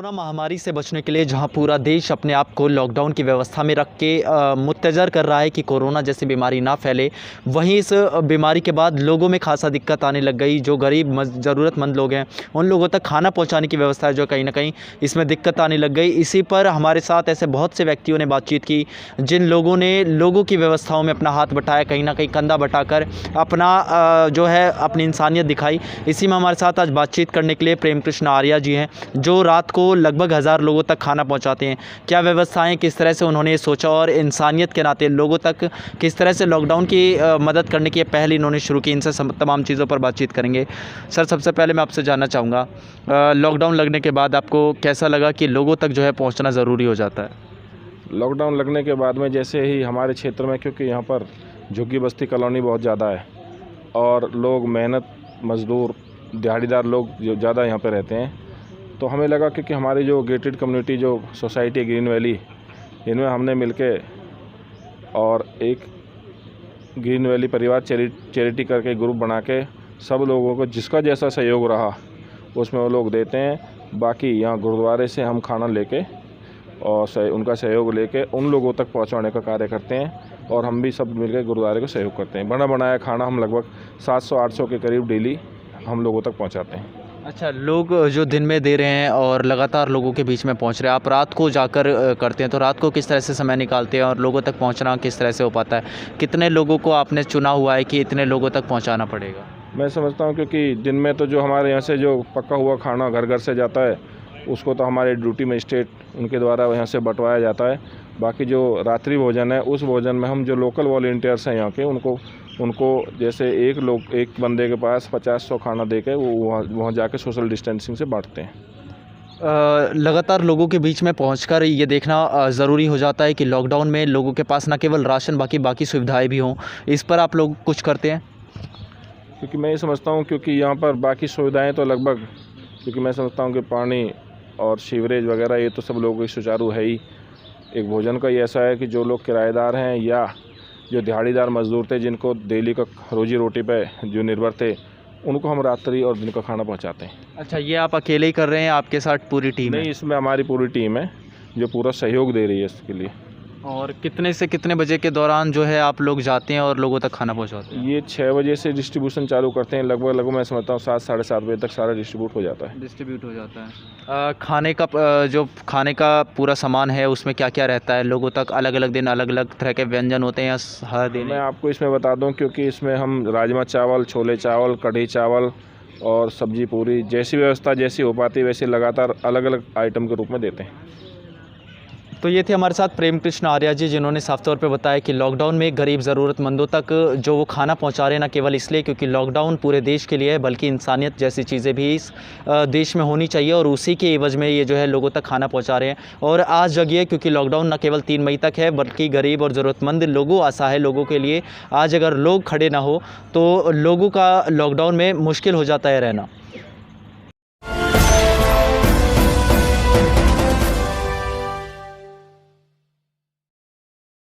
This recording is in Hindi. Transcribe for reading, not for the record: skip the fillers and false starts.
कोरोना महामारी से बचने के लिए जहां पूरा देश अपने आप को लॉकडाउन की व्यवस्था में रख के मुत्तजर कर रहा है कि कोरोना जैसी बीमारी ना फैले, वहीं इस बीमारी के बाद लोगों में खासा दिक्कत आने लग गई। जो गरीब ज़रूरतमंद लोग हैं उन लोगों तक खाना पहुंचाने की व्यवस्था है जो कहीं ना कहीं इसमें दिक्कत आने लग गई। इसी पर हमारे साथ ऐसे बहुत से व्यक्तियों ने बातचीत की जिन लोगों ने लोगों की व्यवस्थाओं में अपना हाथ बटाया, कहीं ना कहीं कंधा बटाकर अपना जो है अपनी इंसानियत दिखाई। इसी में हमारे साथ आज बातचीत करने के लिए प्रेम कृष्ण आर्या जी हैं जो रात को लगभग 1000 लोगों तक खाना पहुंचाते हैं। क्या व्यवस्थाएं, किस तरह से उन्होंने सोचा और इंसानियत के नाते लोगों तक किस तरह से लॉकडाउन की मदद करने की पहल इन्होंने शुरू की, इनसे तमाम चीज़ों पर बातचीत करेंगे। सर, सबसे पहले मैं आपसे जानना चाहूँगा, लॉकडाउन लगने के बाद आपको कैसा लगा कि लोगों तक जो है पहुँचना ज़रूरी हो जाता है? लॉकडाउन लगने के बाद में जैसे ही हमारे क्षेत्र में, क्योंकि यहाँ पर झुग्गी बस्ती कॉलोनी बहुत ज़्यादा है और लोग मेहनत मज़दूर दिहाड़ीदार लोग जो ज़्यादा यहाँ पर रहते हैं, तो हमें लगा क्योंकि हमारी जो गेटेड कम्युनिटी जो सोसाइटी ग्रीन वैली, इनमें हमने मिलके और एक ग्रीन वैली परिवार चैरिटी करके ग्रुप बना के सब लोगों को जिसका जैसा सहयोग रहा उसमें वो लोग देते हैं। बाकी यहाँ गुरुद्वारे से हम खाना लेके और उनका सहयोग लेके उन लोगों तक पहुँचाने का कार्य करते हैं और हम भी सब मिलकर गुरुद्वारे को सहयोग करते हैं। बना बनाया खाना हम लगभग 700-800 के करीब डेली हम लोगों तक पहुँचाते हैं। अच्छा, लोग जो दिन में दे रहे हैं और लगातार लोगों के बीच में पहुंच रहे हैं, आप रात को जाकर करते हैं, तो रात को किस तरह से समय निकालते हैं और लोगों तक पहुंचना किस तरह से हो पाता है? कितने लोगों को आपने चुना हुआ है कि इतने लोगों तक पहुंचाना पड़ेगा? मैं समझता हूं क्योंकि दिन में तो जो हमारे यहाँ से जो पका हुआ खाना घर घर से जाता है उसको तो हमारे ड्यूटी मजिस्ट्रेट उनके द्वारा यहाँ से बंटवाया जाता है। बाकी जो रात्रि भोजन है उस भोजन में हम जो लोकल वॉलंटियर्स हैं यहाँ के उनको जैसे एक बंदे के पास 50-100 खाना दे के वो वहाँ जाके सोशल डिस्टेंसिंग से बांटते हैं। लगातार लोगों के बीच में पहुंचकर ये देखना ज़रूरी हो जाता है कि लॉकडाउन में लोगों के पास न केवल राशन बाकी सुविधाएं भी हों। इस पर आप लोग कुछ करते हैं? क्योंकि मैं ये समझता हूँ क्योंकि यहाँ पर बाकी सुविधाएँ तो लगभग, क्योंकि मैं समझता हूँ कि पानी और सीवरेज वगैरह ये तो सब लोगों की सुचारू है ही। एक भोजन का ही ऐसा है कि जो लोग किराएदार हैं या जो दिहाड़ीदार मजदूर थे जिनको डेली का रोजी रोटी पे जो निर्भर थे, उनको हम रात्रि और दिन का खाना पहुंचाते हैं। अच्छा, ये आप अकेले ही कर रहे हैं, आपके साथ पूरी टीम है? नहीं, इसमें हमारी पूरी टीम है जो पूरा सहयोग दे रही है इसके लिए। और कितने से कितने बजे के दौरान जो है आप लोग जाते हैं और लोगों तक खाना पहुंचाते हैं? ये 6 बजे से डिस्ट्रीब्यूशन चालू करते हैं, लगभग मैं समझता हूँ 7-7:30 बजे तक सारा डिस्ट्रीब्यूट हो जाता है। खाने का पूरा सामान है, उसमें क्या क्या रहता है? लोगों तक अलग अलग दिन अलग अलग तरह के व्यंजन होते हैं या हर दिन? मैं आपको इसमें बता दूँ क्योंकि इसमें हम राजमा चावल, छोले चावल, कढ़ी चावल और सब्जी पूरी जैसी व्यवस्था जैसी हो पाती है वैसे लगातार अलग अलग आइटम के रूप में देते हैं। तो ये थे हमारे साथ प्रेम कृष्ण आर्या जी जिन्होंने साफ तौर पे बताया कि लॉकडाउन में गरीब ज़रूरतमंदों तक जो वो खाना पहुंचा रहे हैं, ना केवल इसलिए क्योंकि लॉकडाउन पूरे देश के लिए है, बल्कि इंसानियत जैसी चीज़ें भी इस देश में होनी चाहिए और उसी के एवज में ये जो है लोगों तक खाना पहुंचा रहे हैं। और आज जगिए, क्योंकि लॉकडाउन न केवल 3 मई तक है बल्कि गरीब और ज़रूरतमंद लोगों असहाय लोगों के लिए आज अगर लोग खड़े ना हो तो लोगों का लॉकडाउन में मुश्किल हो जाता है रहना।